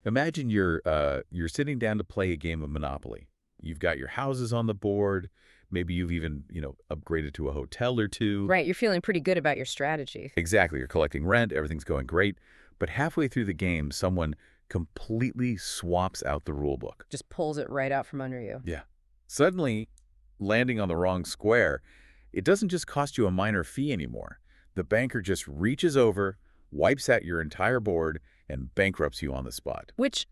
Imagine you're sitting down to play a game of Monopoly. You've got your houses on the board. Maybe you've even, upgraded to a hotel or two. Right, you're feeling pretty good about your strategy. Exactly. You're collecting rent. Everything's going great. But halfway through the game, someone completely swaps out the rule book. Just pulls it right out from under you. Yeah. Suddenly, landing on the wrong square, it doesn't just cost you a minor fee anymore. The banker just reaches over, wipes out your entire board, and bankrupts you on the spot. Which,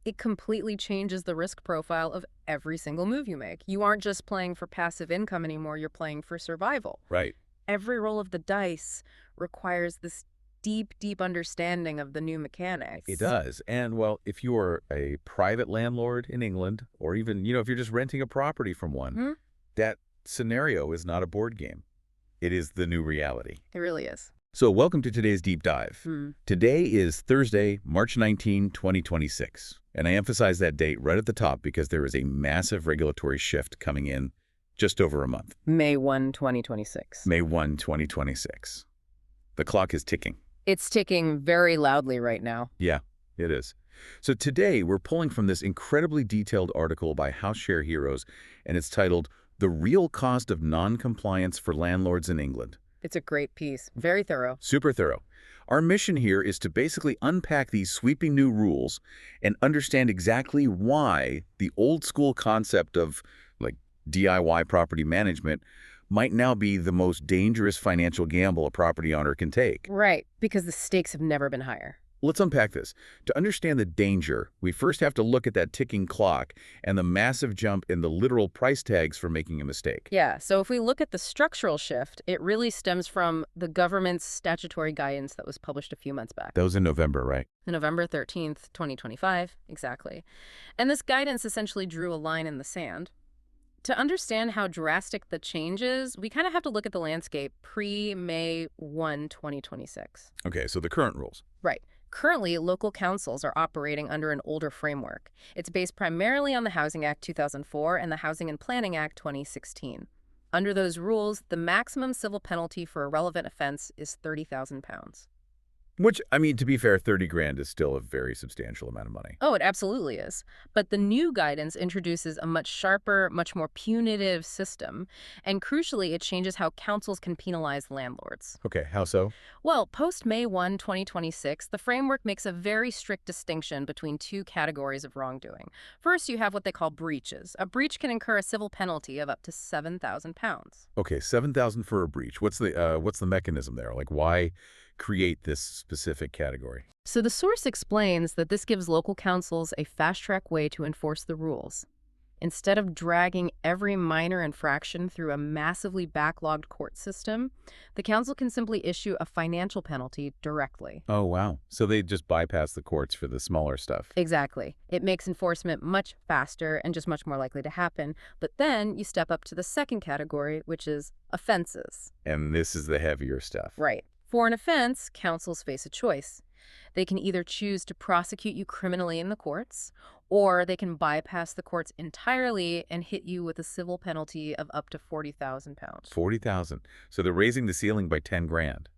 it completely changes the risk profile of every single move you make. You aren't just playing for passive income anymore, you're playing for survival. Right. Every roll of the dice requires this deep, deep understanding of the new mechanics. It does. And, well, if you're a private landlord in England, or even, if you're just renting a property from one, Hmm? that scenario is not a board game. It is the new reality. It really is. So welcome to today's deep dive. Hmm. Today is Thursday, March 19, 2026. And I emphasize that date right at the top because there is a massive regulatory shift coming in just over a month. May 1, 2026. May 1, 2026. The clock is ticking. It's ticking very loudly right now. Yeah, it is. So today we're pulling from this incredibly detailed article by Houseshare Heroes, and it's titled The Real Cost of Non-Compliance for Landlords in England. It's a great piece. Very thorough. Super thorough. Our mission here is to basically unpack these sweeping new rules and understand exactly why the old school concept of like DIY property management might now be the most dangerous financial gamble a property owner can take. Right, because the stakes have never been higher. Let's unpack this. To understand the danger, we first have to look at that ticking clock and the massive jump in the literal price tags for making a mistake. Yeah, so if we look at the structural shift, it really stems from the government's statutory guidance that was published a few months back. That was in November, right? November 13th, 2025, exactly. And this guidance essentially drew a line in the sand. To understand how drastic the change is, we kind of have to look at the landscape pre-May 1, 2026. Okay, so the current rules. Right. Currently, local councils are operating under an older framework. It's based primarily on the Housing Act 2004 and the Housing and Planning Act 2016. Under those rules, the maximum civil penalty for a relevant offense is £30,000. Which, I mean, to be fair, 30 grand is still a very substantial amount of money. Oh, it absolutely is. But the new guidance introduces a much sharper, much more punitive system. And crucially, it changes how councils can penalize landlords. Okay, how so? Well, post-May 1, 2026, the framework makes a very strict distinction between two categories of wrongdoing. First, you have what they call breaches. A breach can incur a civil penalty of up to £7,000. Okay, 7,000 for a breach. What's the mechanism there? Like, why create this specific category? So the source explains that this gives local councils a fast-track way to enforce the rules. Instead of dragging every minor infraction through a massively backlogged court system, the council can simply issue a financial penalty directly. Oh, wow. So they just bypass the courts for the smaller stuff. Exactly. It makes enforcement much faster and just much more likely to happen. But then you step up to the second category, which is offenses. And this is the heavier stuff. Right. For an offense, councils face a choice. They can either choose to prosecute you criminally in the courts, or they can bypass the courts entirely and hit you with a civil penalty of up to £40,000. 40,000. So they're raising the ceiling by 10 grand.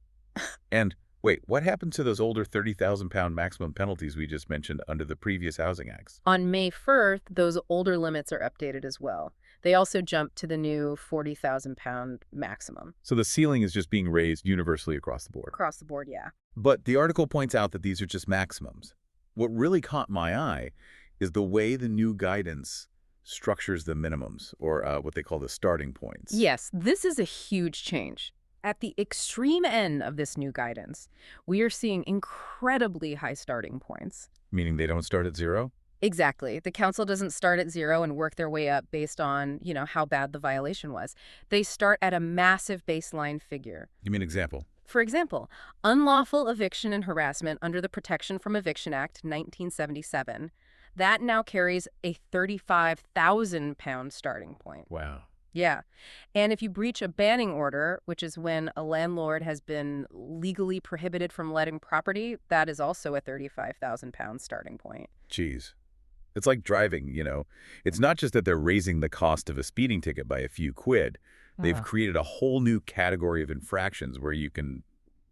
And wait, what happened to those older 30,000 pound maximum penalties we just mentioned under the previous housing acts? On May 1st, those older limits are updated as well. They also jump to the new £40,000 maximum. So the ceiling is just being raised universally across the board. Across the board, yeah. But the article points out that these are just maximums. What really caught my eye is the way the new guidance structures the minimums, or what they call the starting points. Yes, this is a huge change. At the extreme end of this new guidance, we are seeing incredibly high starting points. Meaning they don't start at zero? Exactly. The council doesn't start at zero and work their way up based on, how bad the violation was. They start at a massive baseline figure. Give me an example. For example, unlawful eviction and harassment under the Protection from Eviction Act 1977. That now carries a £35,000 starting point. Wow. Yeah. And if you breach a banning order, which is when a landlord has been legally prohibited from letting property, that is also a £35,000 starting point. Jeez. It's like driving, It's not just that they're raising the cost of a speeding ticket by a few quid. They've created a whole new category of infractions where you can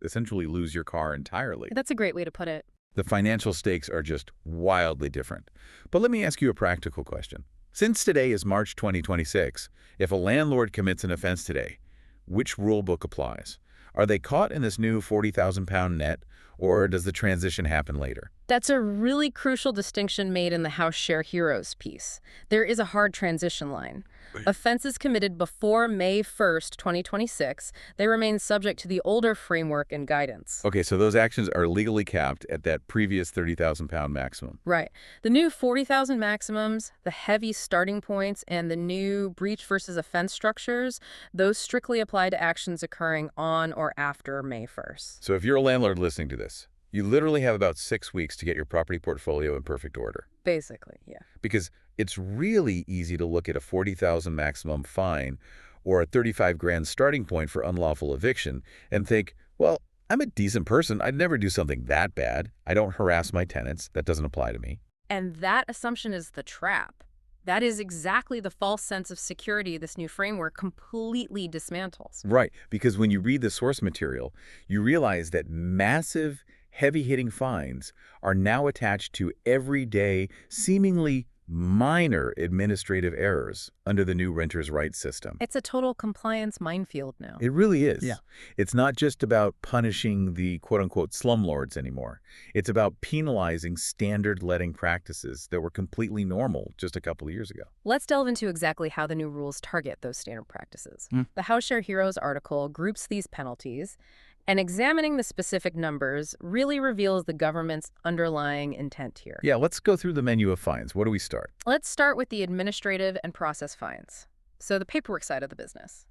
essentially lose your car entirely. That's a great way to put it. The financial stakes are just wildly different. But let me ask you a practical question. Since today is March 2026, if a landlord commits an offense today, which rule book applies? Are they caught in this new 40,000 pound net, or does the transition happen later? That's a really crucial distinction made in the Houseshare Heroes piece. There is a hard transition line. Offenses committed before May 1st, 2026, they remain subject to the older framework and guidance. Okay, so those actions are legally capped at that previous 30,000 pound maximum. Right. The new 40,000 maximums, the heavy starting points, and the new breach versus offense structures, those strictly apply to actions occurring on or after May 1st. So if you're a landlord listening to this, you literally have about 6 weeks to get your property portfolio in perfect order. Basically, yeah. Because it's really easy to look at a 40,000 maximum fine or a 35 grand starting point for unlawful eviction and think, well, I'm a decent person. I'd never do something that bad. I don't harass my tenants. That doesn't apply to me. And that assumption is the trap. That is exactly the false sense of security this new framework completely dismantles. Right, because when you read the source material, you realize that massive, heavy-hitting fines are now attached to everyday, seemingly minor administrative errors under the new renters' rights system. It's a total compliance minefield now. It really is. Yeah. It's not just about punishing the quote-unquote slumlords anymore. It's about penalizing standard letting practices that were completely normal just a couple of years ago. Let's delve into exactly how the new rules target those standard practices. The Houseshare Heroes article groups these penalties, and examining the specific numbers really reveals the government's underlying intent here. Yeah, let's go through the menu of fines. Where do we start? Let's start with the administrative and process fines. So the paperwork side of the business.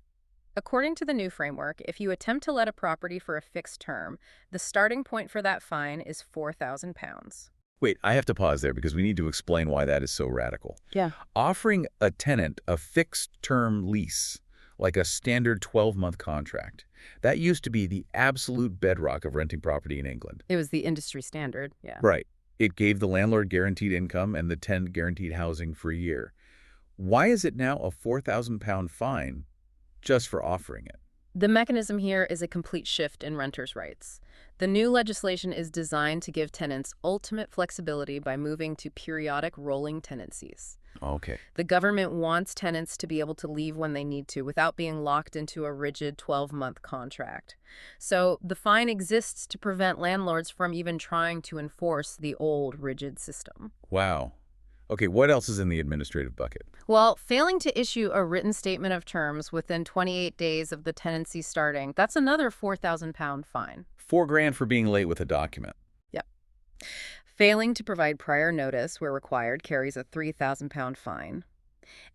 According to the new framework, if you attempt to let a property for a fixed term, the starting point for that fine is £4,000. Wait, I have to pause there because we need to explain why that is so radical. Yeah. Offering a tenant a fixed-term lease, like a standard 12-month contract, that used to be the absolute bedrock of renting property in England. It was the industry standard, yeah. Right. It gave the landlord guaranteed income and the tenant guaranteed housing for a year. Why is it now a £4,000 fine just for offering it? The mechanism here is a complete shift in renters' rights. The new legislation is designed to give tenants ultimate flexibility by moving to periodic rolling tenancies. Okay. The government wants tenants to be able to leave when they need to without being locked into a rigid 12-month contract. So the fine exists to prevent landlords from even trying to enforce the old rigid system. Wow. Okay, what else is in the administrative bucket? Well, failing to issue a written statement of terms within 28 days of the tenancy starting, that's another £4,000 fine. $4,000 for being late with a document. Yep. Failing to provide prior notice where required carries a £3,000 fine.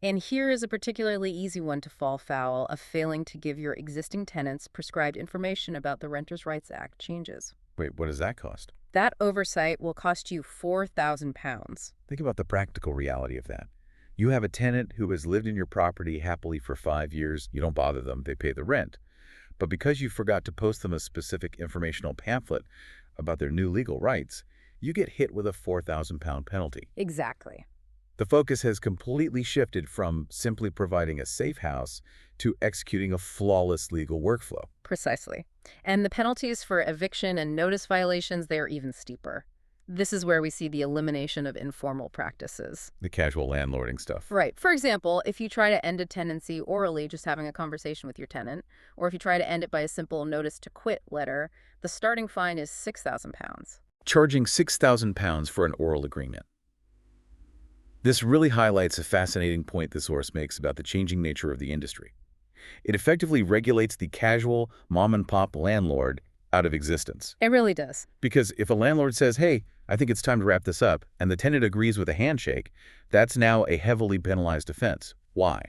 And here is a particularly easy one to fall foul of failing to give your existing tenants prescribed information about the Renters' Rights Act changes. Wait, what does that cost? That oversight will cost you £4,000. Think about the practical reality of that. You have a tenant who has lived in your property happily for 5 years. You don't bother them. They pay the rent. But because you forgot to post them a specific informational pamphlet about their new legal rights, you get hit with a £4,000 penalty. Exactly. The focus has completely shifted from simply providing a safe house to executing a flawless legal workflow. Precisely. And the penalties for eviction and notice violations, they are even steeper. This is where we see the elimination of informal practices. The casual landlording stuff. Right. For example, if you try to end a tenancy orally, just having a conversation with your tenant, or if you try to end it by a simple notice to quit letter, the starting fine is £6,000. Charging £6,000 for an oral agreement. This really highlights a fascinating point the source makes about the changing nature of the industry. It effectively regulates the casual mom-and-pop landlord out of existence. It really does. Because if a landlord says, hey, I think it's time to wrap this up, and the tenant agrees with a handshake, that's now a heavily penalized offense. Why?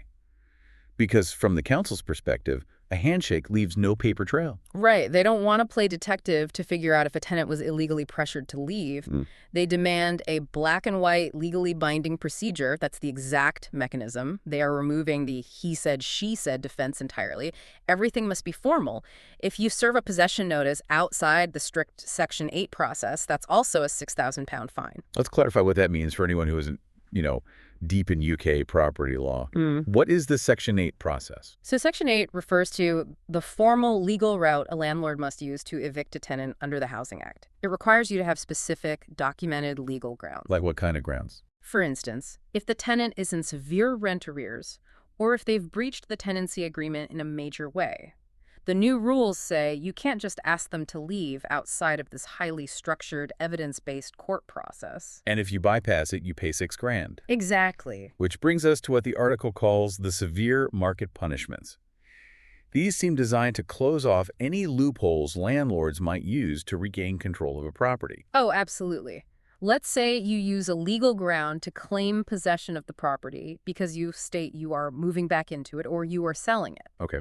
Because from the council's perspective, a handshake leaves no paper trail. Right. They don't want to play detective to figure out if a tenant was illegally pressured to leave. They demand a black and white legally binding procedure. That's the exact mechanism. They are removing the he said, she said defense entirely. Everything must be formal. If you serve a possession notice outside the strict Section 8 process, that's also a £6,000 fine. Let's clarify what that means for anyone who isn't deep in UK property law. Mm. What is the Section 8 process? So Section 8 refers to the formal legal route a landlord must use to evict a tenant under the Housing Act. It requires you to have specific, documented legal grounds. Like what kind of grounds? For instance, if the tenant is in severe rent arrears, or if they've breached the tenancy agreement in a major way. The new rules say you can't just ask them to leave outside of this highly structured, evidence-based court process. And if you bypass it, you pay $6,000. Exactly. Which brings us to what the article calls the severe market punishments. These seem designed to close off any loopholes landlords might use to regain control of a property. Oh, absolutely. Let's say you use a legal ground to claim possession of the property because you state you are moving back into it or you are selling it. Okay.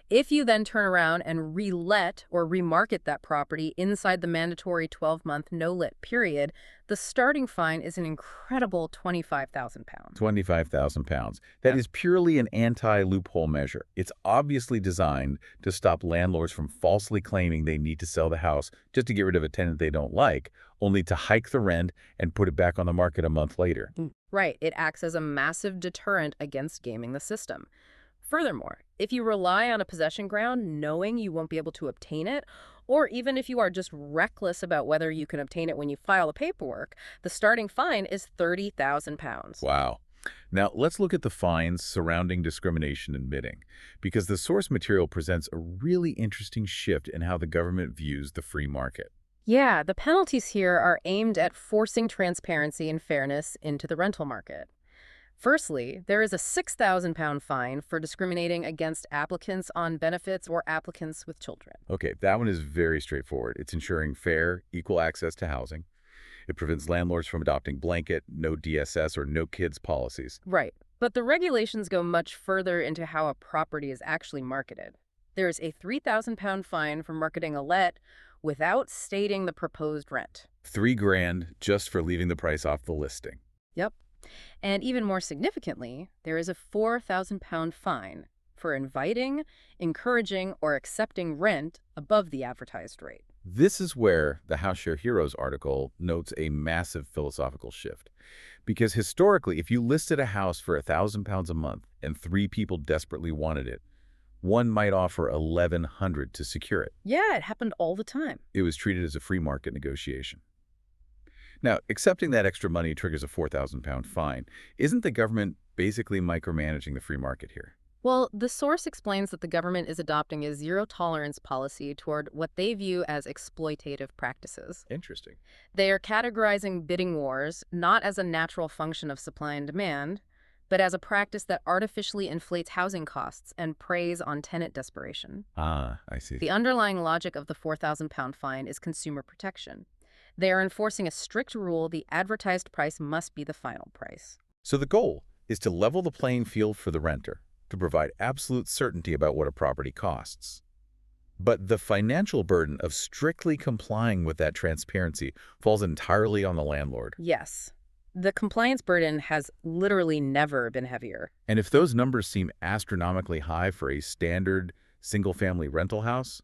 If you then turn around and re-let or remarket that property inside the mandatory 12-month no-let period, the starting fine is an incredible £25,000. £25,000. That is purely an anti-loophole measure. It's obviously designed to stop landlords from falsely claiming they need to sell the house just to get rid of a tenant they don't like, only to hike the rent and put it back on the market a month later. Right. It acts as a massive deterrent against gaming the system. Furthermore, if you rely on a possession ground knowing you won't be able to obtain it, or even if you are just reckless about whether you can obtain it when you file the paperwork, the starting fine is £30,000. Wow. Now, let's look at the fines surrounding discrimination in bidding, because the source material presents a really interesting shift in how the government views the free market. Yeah, the penalties here are aimed at forcing transparency and fairness into the rental market. Firstly, there is a £6,000 fine for discriminating against applicants on benefits or applicants with children. Okay, that one is very straightforward. It's ensuring fair, equal access to housing. It prevents landlords from adopting blanket, no DSS, or no kids policies. Right. But the regulations go much further into how a property is actually marketed. There is a £3,000 fine for marketing a let without stating the proposed rent. $3,000 just for leaving the price off the listing. Yep. And even more significantly, there is a £4,000 fine for inviting, encouraging, or accepting rent above the advertised rate. This is where the Houseshare Heroes article notes a massive philosophical shift. Because historically, if you listed a house for £1,000 a month and 3 people desperately wanted it, one might offer $1,100 to secure it. Yeah, it happened all the time. It was treated as a free market negotiation. Now, accepting that extra money triggers a £4,000 fine. Isn't the government basically micromanaging the free market here? Well, the source explains that the government is adopting a zero-tolerance policy toward what they view as exploitative practices. Interesting. They are categorizing bidding wars not as a natural function of supply and demand, but as a practice that artificially inflates housing costs and preys on tenant desperation. Ah, I see. The underlying logic of the £4,000 fine is consumer protection. They are enforcing a strict rule: the advertised price must be the final price. So the goal is to level the playing field for the renter, to provide absolute certainty about what a property costs. But the financial burden of strictly complying with that transparency falls entirely on the landlord. Yes. The compliance burden has literally never been heavier. And if those numbers seem astronomically high for a standard single-family rental house,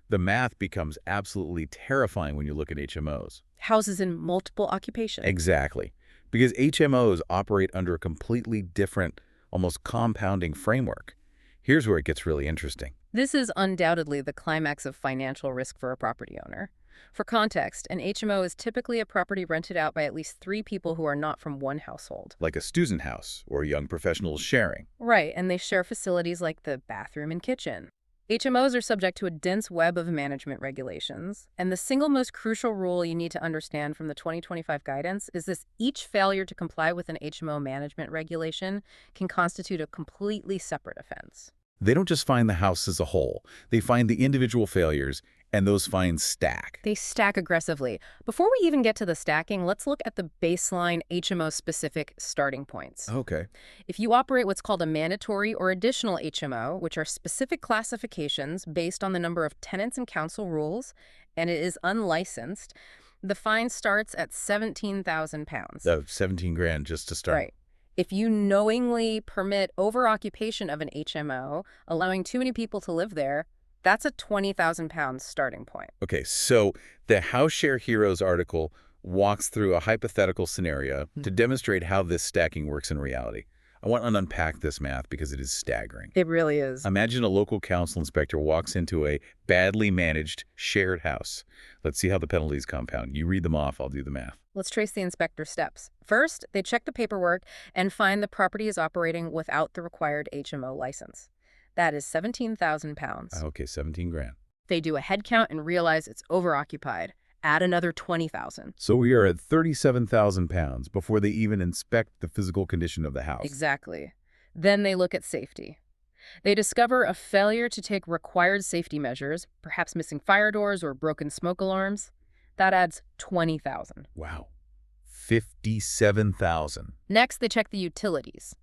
the math becomes absolutely terrifying when you look at HMOs. Houses in multiple occupations. Exactly. Because HMOs operate under a completely different, almost compounding framework. Here's where it gets really interesting. This is undoubtedly the climax of financial risk for a property owner. For context, an HMO is typically a property rented out by at least 3 people who are not from one household. Like a student house or young professionals sharing. Right, and they share facilities like the bathroom and kitchen. HMOs are subject to a dense web of management regulations, and the single most crucial rule you need to understand from the 2025 guidance is this: each failure to comply with an HMO management regulation can constitute a completely separate offense. They don't just find the house as a whole. They find the individual failures, and those fines stack. They stack aggressively. Before we even get to the stacking, let's look at the baseline HMO-specific starting points. Okay. If you operate what's called a mandatory or additional HMO, which are specific classifications based on the number of tenants and council rules, and it is unlicensed, the fine starts at £17,000. $17,000 just to start. Right. If you knowingly permit over-occupation of an HMO, allowing too many people to live there, that's a £20,000 starting point. Okay, so the Houseshare Heroes article walks through a hypothetical scenario to demonstrate how this stacking works in reality. I want to unpack this math because it is staggering. It really is. Imagine a local council inspector walks into a badly managed shared house. Let's see how the penalties compound. You read them off, I'll do the math. Let's trace the inspector's steps. First, they check the paperwork and find the property is operating without the required HMO license. That is 17,000 pounds. Okay, 17 grand. They do a head count and realize it's overoccupied. Add another 20,000. So we are at 37,000 pounds before they even inspect the physical condition of the house. Exactly. Then they look at safety. They discover a failure to take required safety measures, perhaps missing fire doors or broken smoke alarms. That adds 20,000. Wow. 57,000. Next, they check the utilities.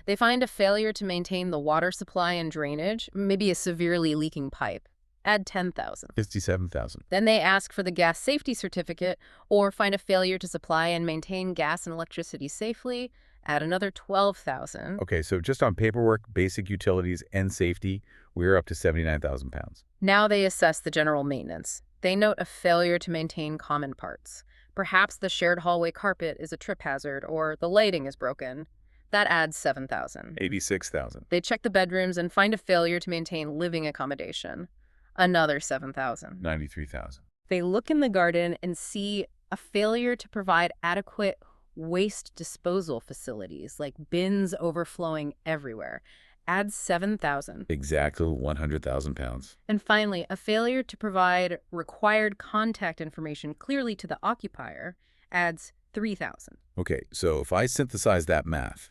They find a failure to maintain the water supply and drainage, maybe a severely leaking pipe. Add 10,000. 57,000. Then they ask for the gas safety certificate or find a failure to supply and maintain gas and electricity safely. Add another 12,000. Okay, so just on paperwork, basic utilities, and safety, we're up to 79,000 pounds. Now they assess the general maintenance. They note a failure to maintain common parts. Perhaps the shared hallway carpet is a trip hazard or the lighting is broken. That adds 7,000. 86,000. They check the bedrooms and find a failure to maintain living accommodation. Another 7,000. 93,000. They look in the garden and see a failure to provide adequate waste disposal facilities, like bins overflowing everywhere. Adds 7,000. Exactly 100,000 pounds. And finally, a failure to provide required contact information clearly to the occupier adds 3,000. Okay, so if I synthesize that math,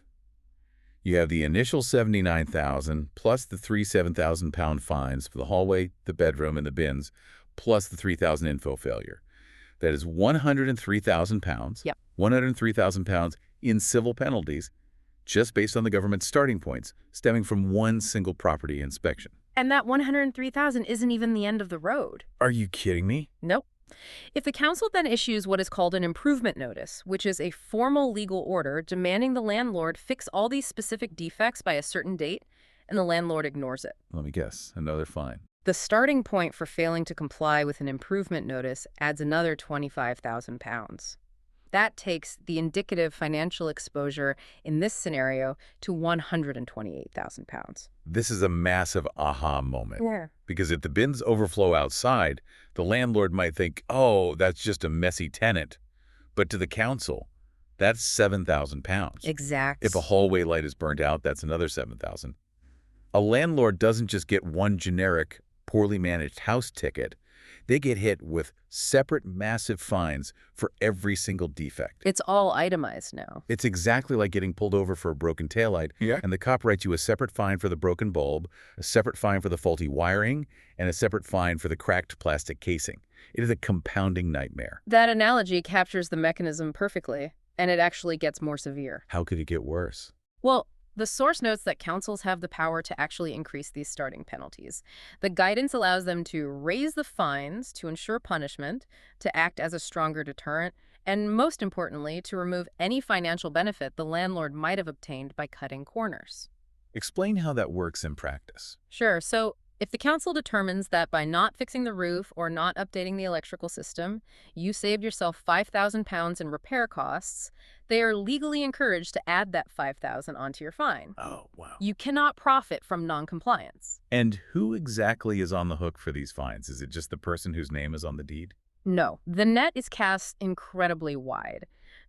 you have the initial 79,000 plus the 7,000 pound fines for the hallway, the bedroom, and the bins, plus the 3,000 info failure. That is 103,000 pounds. Yep. 103,000 pounds in civil penalties, just based on the government's starting points, stemming from one single property inspection. And that 103,000 isn't even the end of the road. Are you kidding me? Nope. If the council then issues what is called an improvement notice, which is a formal legal order demanding the landlord fix all these specific defects by a certain date, and the landlord ignores it. Let me guess, another fine. The starting point for failing to comply with an improvement notice adds another 25,000 pounds. That takes the indicative financial exposure in this scenario to 128,000 pounds. This is a massive aha moment. Yeah. Because if the bins overflow outside, the landlord might think, oh, that's just a messy tenant. But to the council, that's 7,000 pounds. Exactly. If a hallway light is burnt out, that's another 7,000. A landlord doesn't just get one generic, poorly managed house ticket. They get hit with separate massive fines for every single defect. It's all itemized now. It's exactly like getting pulled over for a broken taillight, and the cop writes you a separate fine for the broken bulb, a separate fine for the faulty wiring, and a separate fine for the cracked plastic casing. It is a compounding nightmare. That analogy captures the mechanism perfectly, and it actually gets more severe. How could it get worse? Well, the source notes that councils have the power to actually increase these starting penalties. The guidance allows them to raise the fines to ensure punishment, to act as a stronger deterrent, and most importantly, to remove any financial benefit the landlord might have obtained by cutting corners. Explain how that works in practice. Sure. So if the council determines that by not fixing the roof or not updating the electrical system, you saved yourself 5,000 pounds in repair costs, they are legally encouraged to add that 5,000 onto your fine. Oh, wow. You cannot profit from noncompliance. And who exactly is on the hook for these fines? Is it just the person whose name is on the deed? No, the net is cast incredibly wide.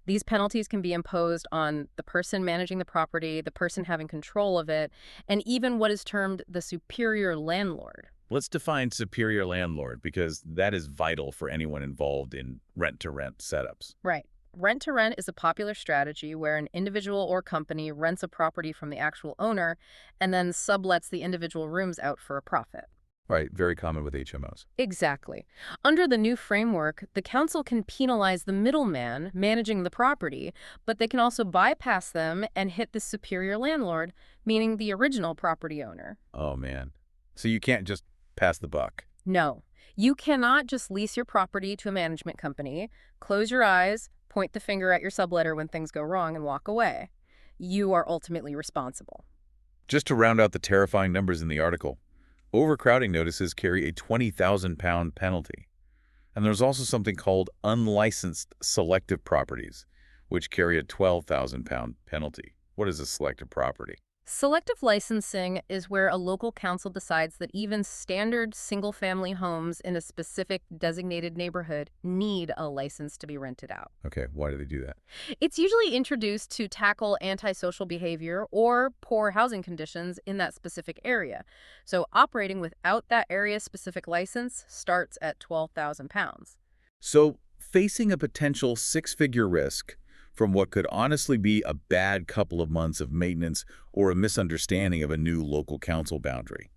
These penalties can be imposed on the person managing the property, the person having control of it, and even what is termed the superior landlord. Let's define superior landlord, because that is vital for anyone involved in rent-to-rent setups. Right. Rent-to-rent is a popular strategy where an individual or company rents a property from the actual owner and then sublets the individual rooms out for a profit. Right, very common with HMOs. Exactly. Under the new framework, the council can penalize the middleman managing the property, but they can also bypass them and hit the superior landlord, meaning the original property owner. Oh, man. So you can't just pass the buck. No. You cannot just lease your property to a management company, close your eyes, point the finger at your subletter when things go wrong, and walk away. You are ultimately responsible. Just to round out the terrifying numbers in the article, overcrowding notices carry a 20,000 pound penalty. And there's also something called unlicensed selective properties, which carry a £12,000 penalty. What is a selective property? Selective licensing is where a local council decides that even standard single-family homes in a specific designated neighborhood need a license to be rented out. Okay, why do they do that? It's usually introduced to tackle antisocial behavior or poor housing conditions in that specific area. So operating without that area-specific license starts at £12,000. So, facing a potential six-figure risk from what could honestly be a bad couple of months of maintenance or a misunderstanding of a new local council boundary.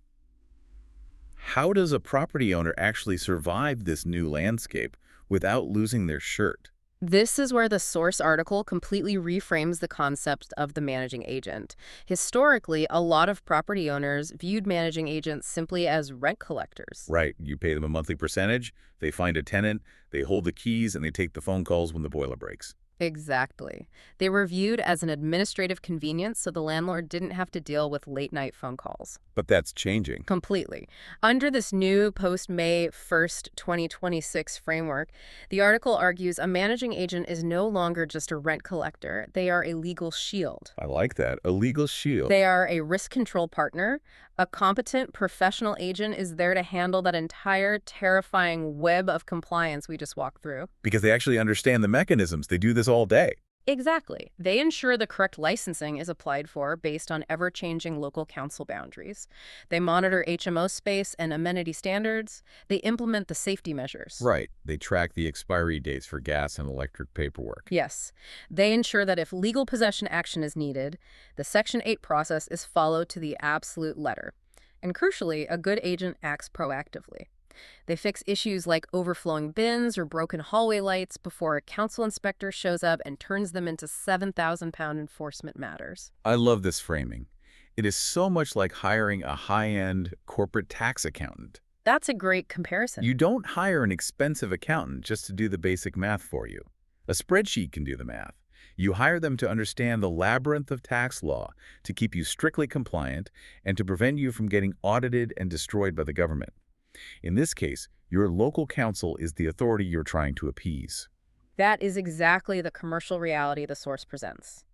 How does a property owner actually survive this new landscape without losing their shirt? This is where the source article completely reframes the concept of the managing agent. Historically, a lot of property owners viewed managing agents simply as rent collectors. Right, you pay them a monthly percentage, they find a tenant, they hold the keys, and they take the phone calls when the boiler breaks. Exactly. They were viewed as an administrative convenience so the landlord didn't have to deal with late-night phone calls. But that's changing. Completely. Under this new post-May 1st, 2026 framework, the article argues a managing agent is no longer just a rent collector. They are a legal shield. I like that. A legal shield. They are a risk control partner. A competent professional agent is there to handle that entire terrifying web of compliance we just walked through. Because they actually understand the mechanisms. They do this all day. Exactly. They ensure the correct licensing is applied for based on ever-changing local council boundaries. They monitor HMO space and amenity standards. They implement the safety measures. Right. They track the expiry dates for gas and electric paperwork. Yes. They ensure that if legal possession action is needed, the Section 8 process is followed to the absolute letter. And crucially, a good agent acts proactively. They fix issues like overflowing bins or broken hallway lights before a council inspector shows up and turns them into £7,000 enforcement matters. I love this framing. It is so much like hiring a high-end corporate tax accountant. That's a great comparison. You don't hire an expensive accountant just to do the basic math for you. A spreadsheet can do the math. You hire them to understand the labyrinth of tax law, to keep you strictly compliant, and to prevent you from getting audited and destroyed by the government. In this case, your local council is the authority you're trying to appease. That is exactly the commercial reality the source presents.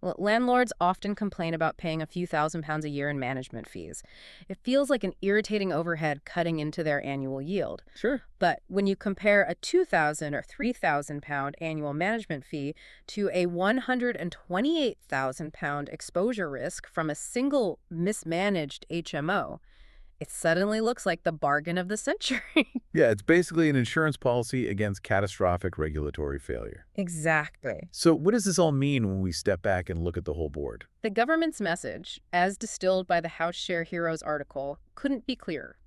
Landlords often complain about paying a few £1,000s a year in management fees. It feels like an irritating overhead cutting into their annual yield. Sure. But when you compare a £2,000 or £3,000 annual management fee to a £128,000 exposure risk from a single mismanaged HMO, it suddenly looks like the bargain of the century. Yeah, it's basically an insurance policy against catastrophic regulatory failure. Exactly. So what does this all mean when we step back and look at the whole board? The government's message, as distilled by the Houseshare Heroes article, couldn't be clearer.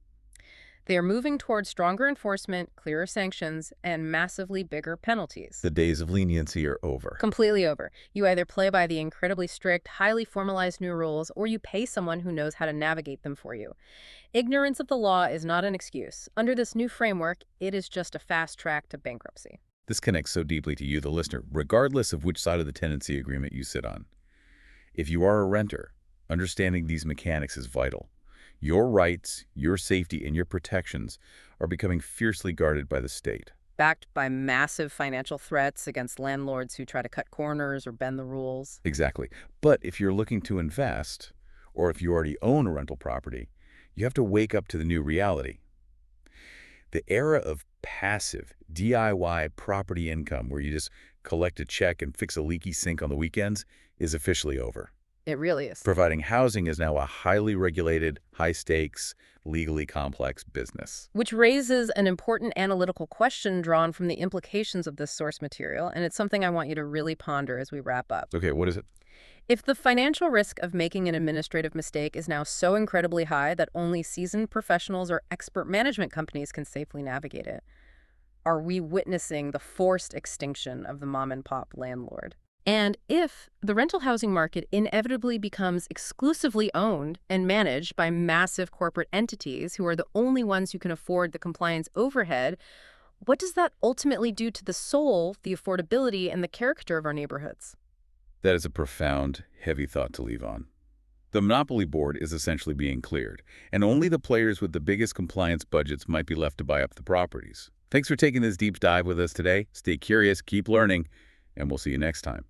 They are moving toward stronger enforcement, clearer sanctions, and massively bigger penalties. The days of leniency are over. Completely over. You either play by the incredibly strict, highly formalized new rules, or you pay someone who knows how to navigate them for you. Ignorance of the law is not an excuse. Under this new framework, it is just a fast track to bankruptcy. This connects so deeply to you, the listener, regardless of which side of the tenancy agreement you sit on. If you are a renter, understanding these mechanics is vital. Your rights, your safety, and your protections are becoming fiercely guarded by the state. Backed by massive financial threats against landlords who try to cut corners or bend the rules. Exactly. But if you're looking to invest, or if you already own a rental property, you have to wake up to the new reality. The era of passive DIY property income, where you just collect a check and fix a leaky sink on the weekends, is officially over. It really is. Providing housing is now a highly regulated, high-stakes, legally complex business. Which raises an important analytical question drawn from the implications of this source material, and it's something I want you to really ponder as we wrap up. Okay, what is it? If the financial risk of making an administrative mistake is now so incredibly high that only seasoned professionals or expert management companies can safely navigate it, are we witnessing the forced extinction of the mom-and-pop landlord? And if the rental housing market inevitably becomes exclusively owned and managed by massive corporate entities who are the only ones who can afford the compliance overhead, what does that ultimately do to the soul, the affordability, and the character of our neighborhoods? That is a profound, heavy thought to leave on. The monopoly board is essentially being cleared, and only the players with the biggest compliance budgets might be left to buy up the properties. Thanks for taking this deep dive with us today. Stay curious, keep learning, and we'll see you next time.